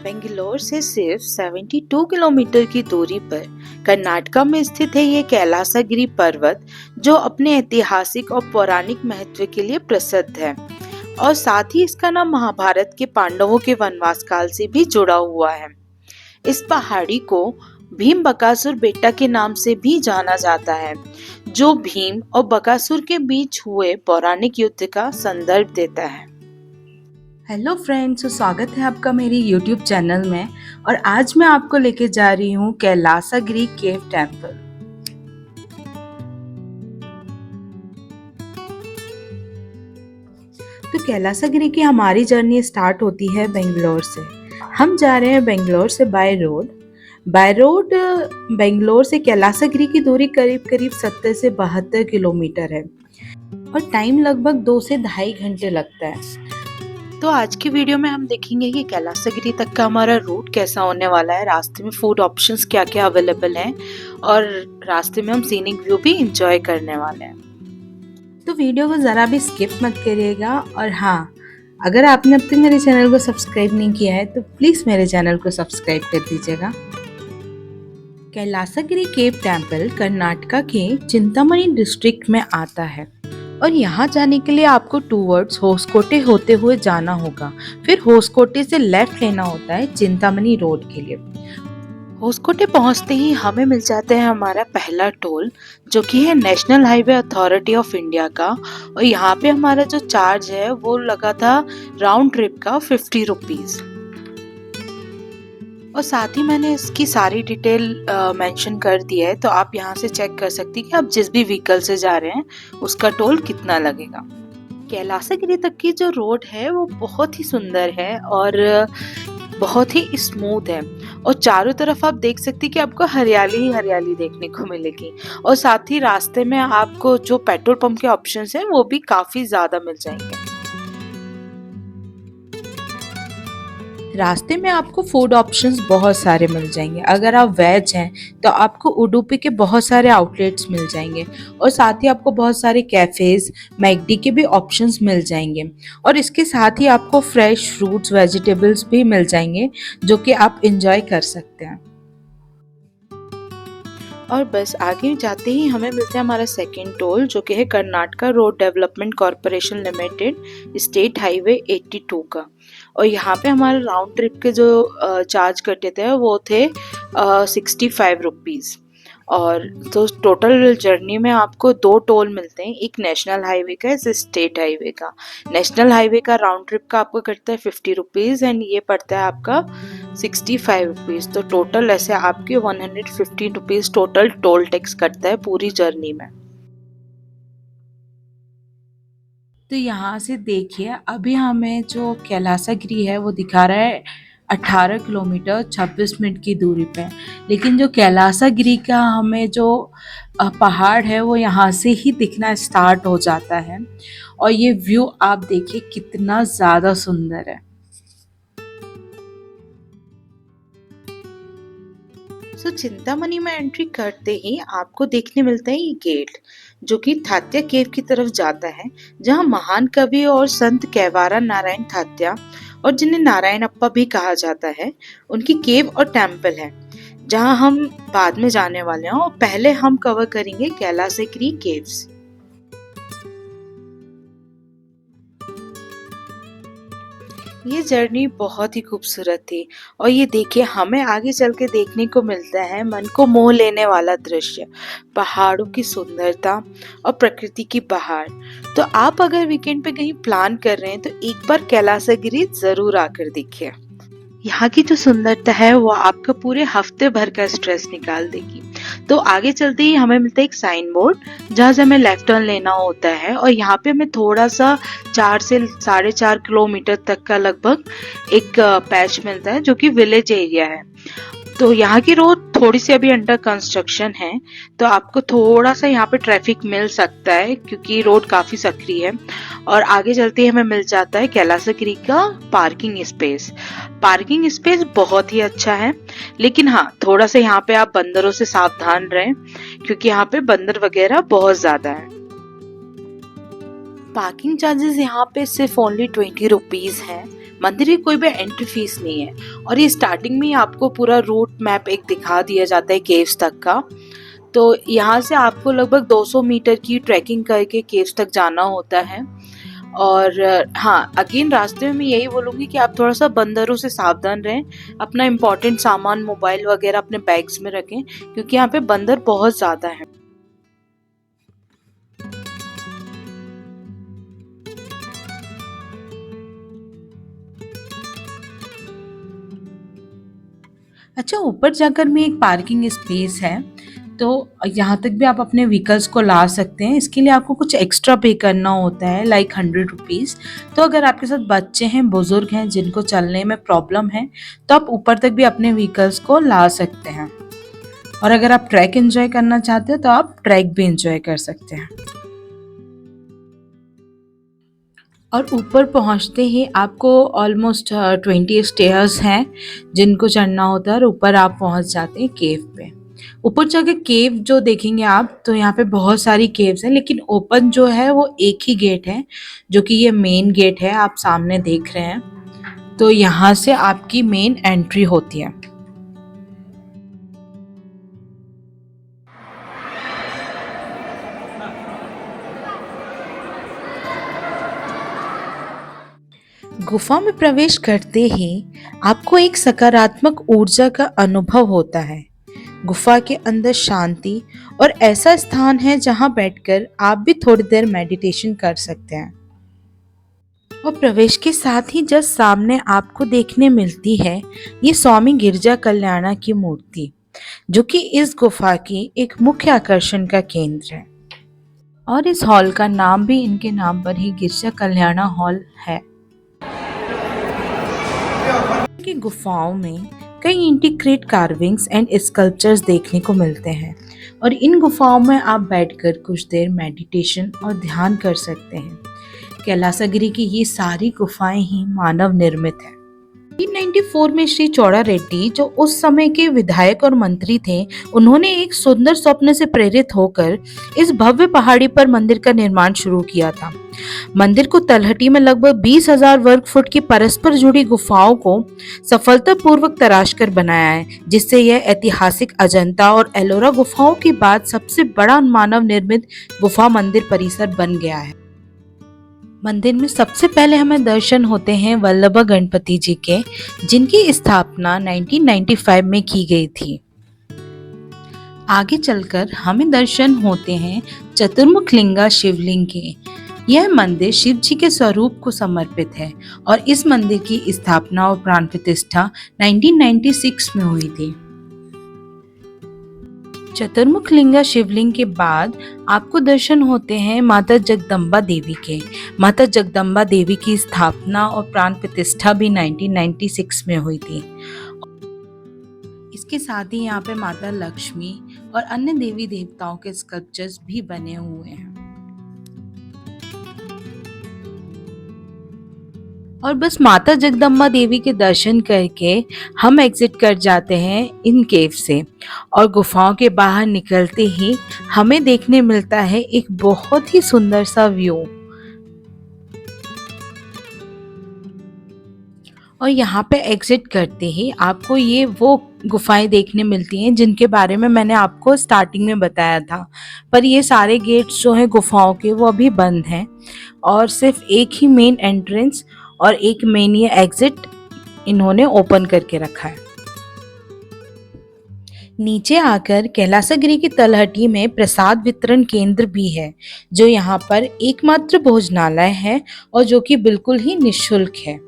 बेंगलोर से सिर्फ 72 किलोमीटर की दूरी पर कर्नाटका में स्थित है ये कैलासगिरी पर्वत, जो अपने ऐतिहासिक और पौराणिक महत्व के लिए प्रसिद्ध है और साथ ही इसका नाम महाभारत के पांडवों के वनवास काल से भी जुड़ा हुआ है। इस पहाड़ी को भीम बकासुर बेटा के नाम से भी जाना जाता है, जो भीम और बकासुर के बीच हुए पौराणिक युद्ध का संदर्भ देता है। हेलो फ्रेंड्स, स्वागत है आपका मेरे YouTube चैनल में। और आज मैं आपको लेके जा रही हूँ कैलासगिरी केव टेम्पल। तो कैलासगिरी की हमारी जर्नी स्टार्ट होती है बेंगलोर से। हम जा रहे हैं बेंगलोर से बाय रोड। बेंगलोर से कैलासगिरी की दूरी करीब 70 से 72 किलोमीटर है और टाइम लगभग 2 से 2.5 घंटे लगता है। तो आज की वीडियो में हम देखेंगे कि कैलासगिरी तक का हमारा रूट कैसा होने वाला है, रास्ते में फूड ऑप्शंस क्या क्या अवेलेबल हैं और रास्ते में हम सीनिक व्यू भी एंजॉय करने वाले हैं। तो वीडियो को ज़रा भी स्किप मत करिएगा। और हाँ, अगर आपने अब तक मेरे चैनल को सब्सक्राइब नहीं किया है तो प्लीज़ मेरे चैनल को सब्सक्राइब कर दीजिएगा। कैलासगिरी केव टेम्पल कर्नाटका के चिंतामणि डिस्ट्रिक्ट में आता है और यहाँ जाने के लिए आपको टूवर्ड्स होसकोटे होते हुए जाना होगा। फिर होसकोटे से लेफ्ट लेना होता है चिंतामणि रोड के लिए। होसकोटे पहुंचते ही हमें मिल जाता है हमारा पहला टोल, जो कि है national highway authority of India का। और यहाँ पे हमारा जो चार्ज है वो लगा था राउंड ट्रिप का 50 रुपीज। और साथ ही मैंने इसकी सारी डिटेल मेंशन कर दी है, तो आप यहाँ से चेक कर सकती हैं कि आप जिस भी व्हीकल से जा रहे हैं उसका टोल कितना लगेगा। कैलासगिरी तक की जो रोड है वो बहुत ही सुंदर है और बहुत ही स्मूथ है और चारों तरफ आप देख सकती हैं कि आपको हरियाली ही हरियाली देखने को मिलेगी। और साथ ही रास्ते में आपको जो पेट्रोल पंप के ऑप्शंस हैं वो भी काफी ज्यादा मिल जाएंगे। रास्ते में आपको फूड ऑप्शंस बहुत सारे मिल जाएंगे। अगर आप वेज हैं तो आपको उडुपी के बहुत सारे आउटलेट्स मिल जाएंगे और साथ ही आपको बहुत सारे कैफ़ेज़, मैकडी के भी ऑप्शंस मिल जाएंगे। और इसके साथ ही आपको फ्रेश फ्रूट्स, वेजिटेबल्स भी मिल जाएंगे जो कि आप इंजॉय कर सकते हैं। और बस आगे जाते ही हमें मिलता है हमारा सेकंड टोल, जो कि है Karnataka road development corporation limited state highway 82 का। और यहाँ पे हमारे राउंड ट्रिप के जो चार्ज कटे थे वो थे 65 रुपीज़। और तो टोटल जर्नी में आपको 2 टोल मिलते हैं, एक नेशनल हाईवे का, एक स्टेट हाईवे का। नेशनल हाईवे का राउंड ट्रिप का आपको कटता है 50 रुपीज़ एंड ये पड़ता है आपका 65 रुपीज़। तो टोटल ऐसे आपके 115 रुपीज़ टोटल टोल टैक्स कटता है पूरी जर्नी में। तो यहाँ से देखिए, अभी हमें जो कैलासगिरी है वो दिखा रहा है 18 किलोमीटर 26 मिनट की दूरी पे। लेकिन जो कैलासगिरी का हमें जो पहाड़ है वो यहाँ से ही दिखना स्टार्ट हो जाता है और ये व्यू आप देखिए कितना ज़्यादा सुंदर है। सो चिंतामणि में एंट्री करते ही आपको देखने मिलता है ये गेट, जो कि थात्या केव की तरफ जाता है, जहाँ महान कवि और संत कैवारा नारायण थात्या, और जिन्हें नारायण अप्पा भी कहा जाता है, उनकी केव और टेम्पल है, जहाँ हम बाद में जाने वाले हैं। और पहले हम कवर करेंगे कैलासगिरी केव्स। ये जर्नी बहुत ही खूबसूरत थी और ये देखिए हमें आगे चल के देखने को मिलता है मन को मोह लेने वाला दृश्य, पहाड़ों की सुंदरता और प्रकृति की बहार। तो आप अगर वीकेंड पे कहीं प्लान कर रहे हैं तो एक बार कैलासगिरी जरूर आकर देखिए। यहाँ की जो सुंदरता है वो आपका पूरे हफ्ते भर का स्ट्रेस निकाल देगी। तो आगे चलते ही हमें मिलता है एक साइन बोर्ड, जहाँ से हमें लेफ्ट टर्न लेना होता है और यहाँ पे हमें थोड़ा सा 4 से 4.5 किलोमीटर तक का लगभग एक पैच मिलता है, जो कि विलेज एरिया है। तो यहाँ की रोड थोड़ी सी अभी अंडर कंस्ट्रक्शन है, तो आपको थोड़ा सा यहाँ पे ट्रैफिक मिल सकता है क्योंकि रोड काफी सक्रिय है। और आगे चलते ही हमें मिल जाता है कैलासगिरी का पार्किंग स्पेस। पार्किंग स्पेस बहुत ही अच्छा है, लेकिन हाँ थोड़ा सा यहाँ पे आप बंदरों से सावधान रहें क्योंकि यहाँ पे बंदर वगैरह बहुत ज्यादा है। पार्किंग चार्जेस यहाँ पे सिर्फ ओनली 20 रुपीज है मंदिर की कोई भी एंट्री फीस नहीं है और ये स्टार्टिंग में ही आपको पूरा रूट मैप एक दिखा दिया जाता है केव्स तक का। तो यहाँ से आपको लगभग 200 मीटर की ट्रैकिंग करके केव्स तक जाना होता है। और हाँ, अगेन रास्ते में मैं यही बोलूँगी कि आप थोड़ा सा बंदरों से सावधान रहें, अपना इम्पोर्टेंट सामान मोबाइल वगैरह अपने बैग्स में रखें क्योंकि यहाँ पे बंदर बहुत ज़्यादा हैं। अच्छा, ऊपर जाकर में एक पार्किंग स्पेस है, तो यहाँ तक भी आप अपने व्हीकल्स को ला सकते हैं। इसके लिए आपको कुछ एक्स्ट्रा पे करना होता है, लाइक 100 रुपीज़। तो अगर आपके साथ बच्चे हैं, बुजुर्ग हैं, जिनको चलने में प्रॉब्लम है, तो आप ऊपर तक भी अपने व्हीकल्स को ला सकते हैं। और अगर आप ट्रैक एंजॉय करना चाहते हो तो आप ट्रैक भी एंजॉय कर सकते हैं। और ऊपर पहुंचते ही आपको ऑलमोस्ट 20 स्टेयर्स हैं जिनको चढ़ना होता है और ऊपर आप पहुंच जाते हैं केव पे। ऊपर जाके केव जो देखेंगे आप, तो यहाँ पे बहुत सारी केव्स हैं, लेकिन ओपन जो है वो एक ही गेट है, जो कि ये मेन गेट है, आप सामने देख रहे हैं। तो यहाँ से आपकी मेन एंट्री होती है। गुफा में प्रवेश करते ही आपको एक सकारात्मक ऊर्जा का अनुभव होता है। गुफा के अंदर शांति और ऐसा स्थान है जहां बैठकर आप भी थोड़ी देर मेडिटेशन कर सकते हैं। और प्रवेश के साथ ही जस्ट सामने आपको देखने मिलती है ये स्वामी गिरजा कल्याणा की मूर्ति, जो कि इस गुफा की एक मुख्य आकर्षण का केंद्र है। और इस हॉल का नाम भी इनके नाम पर ही गिरजा कल्याणा हॉल है। की गुफाओं में कई इंटीग्रेट कार्विंग्स एंड स्कल्पचर्स देखने को मिलते हैं और इन गुफाओं में आप बैठकर कुछ देर मेडिटेशन और ध्यान कर सकते हैं। कैलासगिरी की ये सारी गुफाएं ही मानव निर्मित हैं। 1994 में श्री चौड़ा रेड्डी, जो उस समय के विधायक और मंत्री थे, उन्होंने एक सुंदर स्वप्न से प्रेरित होकर इस भव्य पहाड़ी पर मंदिर का निर्माण शुरू किया था। मंदिर को तलहटी में लगभग 20,000 वर्ग फुट की परस्पर जुड़ी गुफाओं को सफलतापूर्वक तराश कर बनाया है, जिससे यह ऐतिहासिक अजंता और एलोरा गुफाओं के बाद सबसे बड़ा मानव निर्मित गुफा मंदिर परिसर बन गया है। मंदिर में सबसे पहले हमें दर्शन होते हैं वल्लभ गणपति जी के, जिनकी स्थापना 1995 में की गई थी। आगे चलकर हमें दर्शन होते हैं चतुर्मुख लिंगा शिवलिंग के। यह मंदिर शिव जी के स्वरूप को समर्पित है और इस मंदिर की स्थापना और प्राण प्रतिष्ठा 1996 में हुई थी। चतुर्मुख लिंगा शिवलिंग के बाद आपको दर्शन होते हैं माता जगदम्बा देवी के। माता जगदम्बा देवी की स्थापना और प्राण प्रतिष्ठा भी 1996 में हुई थी। इसके साथ ही यहाँ पे माता लक्ष्मी और अन्य देवी देवताओं के स्कल्पचर्स भी बने हुए हैं। और बस माता जगदम्बा देवी के दर्शन करके हम एग्जिट कर जाते हैं इन केव से और गुफाओं के बाहर निकलते ही हमें देखने मिलता है एक बहुत ही सुंदर सा व्यू। और यहाँ पे एग्जिट करते ही आपको ये वो गुफाएं देखने मिलती हैं जिनके बारे में मैंने आपको स्टार्टिंग में बताया था, पर ये सारे गेट्स जो हैं गुफाओं के वो अभी बंद हैं और सिर्फ एक ही मेन एंट्रेंस और एक मेन ये एग्जिट इन्होंने ओपन करके रखा है। नीचे आकर कैलासगिरी की तलहटी में प्रसाद वितरण केंद्र भी है, जो यहाँ पर एकमात्र भोजनालय है और जो कि बिल्कुल ही निःशुल्क है।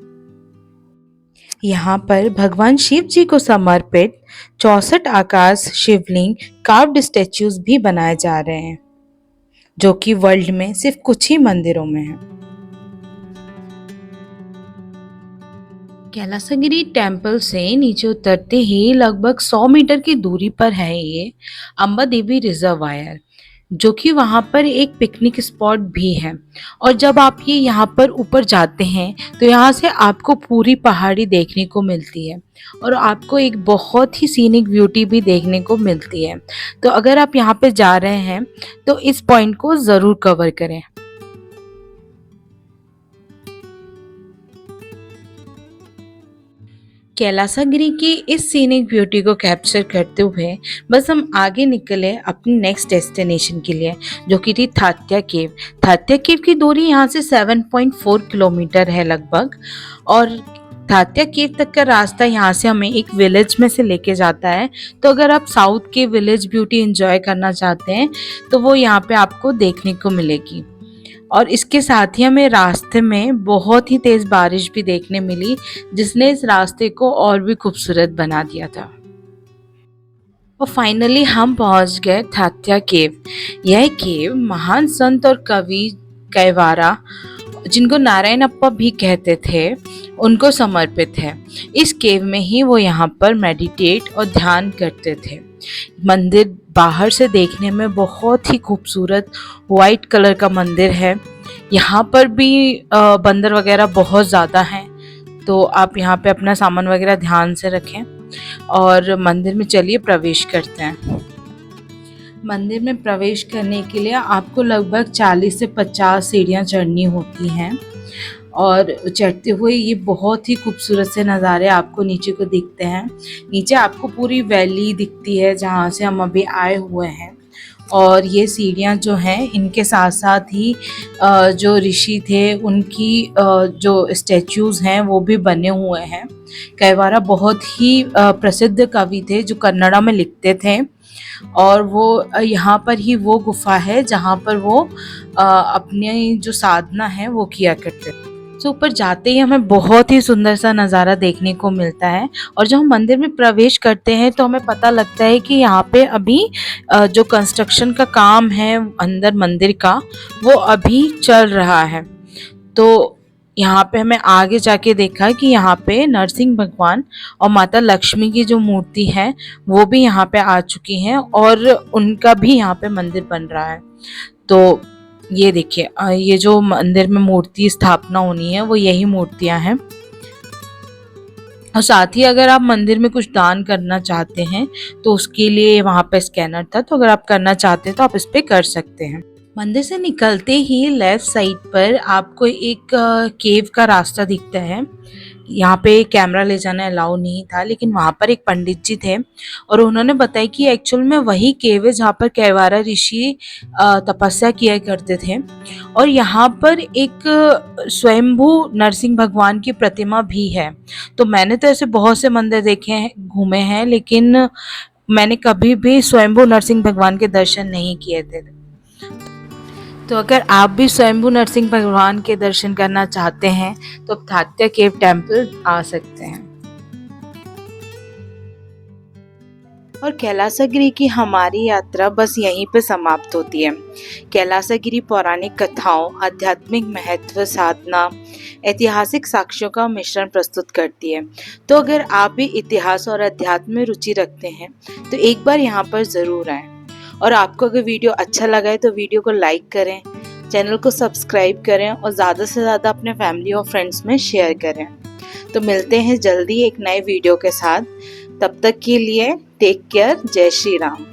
यहाँ पर भगवान शिव जी को समर्पित 64 आकाश शिवलिंग कार्व्ड स्टैच्यूज भी बनाए जा रहे हैं, जो कि वर्ल्ड में सिर्फ कुछ ही मंदिरों में है। कैलासगिरी टेम्पल से नीचे उतरते ही लगभग 100 मीटर की दूरी पर है ये अंबा देवी रिजर्वायर, जो कि वहाँ पर एक पिकनिक स्पॉट भी है। और जब आप ये यहाँ पर ऊपर जाते हैं तो यहाँ से आपको पूरी पहाड़ी देखने को मिलती है और आपको एक बहुत ही सीनिक ब्यूटी भी देखने को मिलती है। तो अगर आप यहाँ पे जा रहे हैं तो इस पॉइंट को ज़रूर कवर करें। कैलासागिरी की इस सीनिक ब्यूटी को कैप्चर करते हुए बस हम आगे निकले अपनी नेक्स्ट डेस्टिनेशन के लिए, जो कि थी थात्या केव। थात्या केव की दूरी यहाँ से 7.4 किलोमीटर है लगभग, और थात्या केव तक का रास्ता यहाँ से हमें एक विलेज में से लेके जाता है। तो अगर आप साउथ के विलेज ब्यूटी एंजॉय करना चाहते हैं तो वो यहाँ पे आपको देखने को मिलेगी। और इसके साथ ही हमें रास्ते में बहुत ही तेज बारिश भी देखने मिली, जिसने इस रास्ते को और भी खूबसूरत बना दिया था। और फाइनली हम पहुंच गए थात्या केव। यह केव महान संत और कवि कैवारा, जिनको नारायणप्पा भी कहते थे, उनको समर्पित है। इस केव में ही वो यहाँ पर मेडिटेट और ध्यान करते थे। मंदिर बाहर से देखने में बहुत ही खूबसूरत वाइट कलर का मंदिर है। यहाँ पर भी बंदर वगैरह बहुत ज़्यादा हैं, तो आप यहाँ पे अपना सामान वगैरह ध्यान से रखें। और मंदिर में चलिए प्रवेश करते हैं। मंदिर में प्रवेश करने के लिए आपको लगभग 40 से 50 सीढ़ियाँ चढ़नी होती हैं, और चढ़ते हुए ये बहुत ही खूबसूरत से नज़ारे आपको नीचे को दिखते हैं। नीचे आपको पूरी वैली दिखती है जहाँ से हम अभी आए हुए हैं। और ये सीढ़ियाँ जो हैं, इनके साथ साथ ही जो ऋषि थे उनकी जो स्टैचूज़ हैं वो भी बने हुए हैं। कैवारा बहुत ही प्रसिद्ध कवि थे जो कन्नड़ा में लिखते थे, और वो यहाँ पर ही वो गुफा है जहाँ पर वो अपनी जो साधना है वो किया करते थे। तो ऊपर जाते ही हमें बहुत ही सुंदर सा नज़ारा देखने को मिलता है, और जब हम मंदिर में प्रवेश करते हैं तो हमें पता लगता है कि यहाँ पे अभी जो कंस्ट्रक्शन का काम है अंदर मंदिर का, वो अभी चल रहा है। तो यहाँ पे हमें आगे जाके देखा कि यहाँ पे नरसिंह भगवान और माता लक्ष्मी की जो मूर्ति है वो भी यहाँ पे आ चुकी हैं, और उनका भी यहाँ पे मंदिर बन रहा है। तो ये देखिए, ये जो मंदिर में मूर्ति स्थापना होनी है वो यही मूर्तियां हैं। और साथ ही अगर आप मंदिर में कुछ दान करना चाहते हैं तो उसके लिए वहाँ पे स्कैनर था, तो अगर आप करना चाहते हैं तो आप इस पे कर सकते हैं। मंदिर से निकलते ही लेफ्ट साइड पर आपको एक केव का रास्ता दिखता है। यहाँ पे कैमरा ले जाना अलाउ नहीं था, लेकिन वहाँ पर एक पंडित जी थे और उन्होंने बताया कि एक्चुअल में वही केव है जहाँ पर कैवारा ऋषि तपस्या किया करते थे। और यहाँ पर एक स्वयंभू नरसिंह भगवान की प्रतिमा भी है। तो मैंने तो ऐसे बहुत से मंदिर देखे हैं, घूमे हैं, लेकिन मैंने कभी भी स्वयंभू नरसिंह भगवान के दर्शन नहीं किए थे। तो अगर आप भी स्वयंभू नरसिंह भगवान के दर्शन करना चाहते हैं तो आप थात्या केव टेम्पल आ सकते हैं। और कैलासागिरी की हमारी यात्रा बस यहीं पे समाप्त होती है। कैलासागिरी पौराणिक कथाओं, आध्यात्मिक महत्व, साधना, ऐतिहासिक साक्ष्यों का मिश्रण प्रस्तुत करती है। तो अगर आप भी इतिहास और अध्यात्म में रुचि रखते हैं तो एक बार यहाँ पर ज़रूर आएं। और आपको अगर वीडियो अच्छा लगा है तो वीडियो को लाइक करें, चैनल को सब्सक्राइब करें और ज़्यादा से ज़्यादा अपने फैमिली और फ्रेंड्स में शेयर करें। तो मिलते हैं जल्दी एक नए वीडियो के साथ। तब तक के लिए टेक केयर। जय श्री राम।